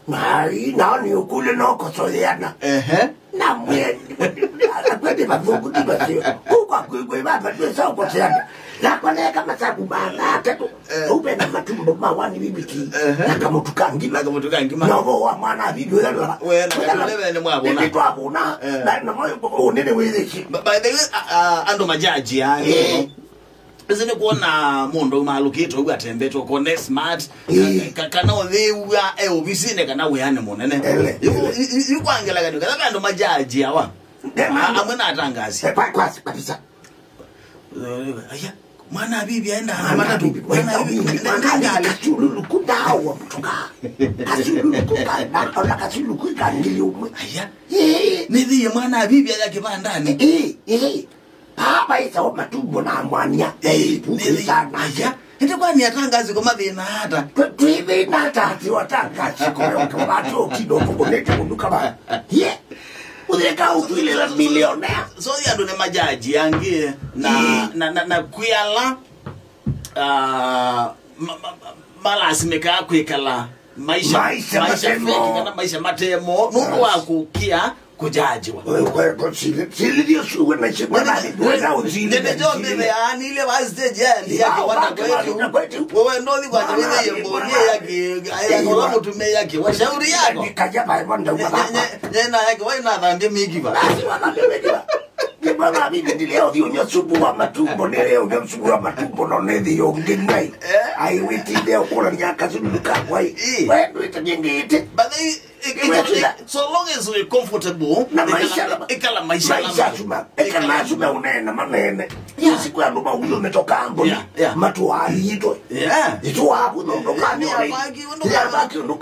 Mai nani ukule noko soyana. Na mwe akwende bavugu dibasio. Kwa kwigwe baba twesa ukoseana. Na kone kama sabu bana ketu. Ube na matumbo mawani bibiki. Na kamutukangi no wa mwana bibi wala. Wena lewe ni mwabona. Ni twabona. Na moyo unene wezeshi. By the way ando majaji yani. Isn't kuona mundo malukito ugatembeto kone smart kana othewa obisine kana weyane monene yukwangela kadu kana ndo majaji awa amwena atangazi kwasi kabisa aya mwana bibi aenda amata tu mwana bibi ngale chululu kudawa mtuka kasulu kuka na kasulu kuka ngiliumwe aya nithi mwana bibi yake bandani Papa isa wa matumbo na mwanya. Puke sana. Aya. Hete kwa ni atangazi kwa mathina hata. Tuive na hata watangazi kwa watu kidogo kunete kunduka ba. Ye. Udeka utuile la millionaire. So ya ndo ne majaji yangie na kuyala malasimeka kwikala maisha feki kana maisha matemo nuko wakukia kujajiwa wewe sili dio suwe na chimana wewe uzinde ndio bebe ani ile wastage yani yake wanakweti wewe ndo ni kwa jina yebonie yake ayako mutume yake washauri yako nikajaba wanda baba yena yake wewe na dhambi mingi ba baba bibi leo dio subu wa matumbo leo ndio subu wa matumbo no nethi yongengai ai witi leo kula nyaka zuluka kwai wewe ndio itajengete but so long as we're comfortable na maisha suma unena manene siku ya ndoba huyo umetoka ambo matu ali ito ito hapo ndo kani ya baki ndo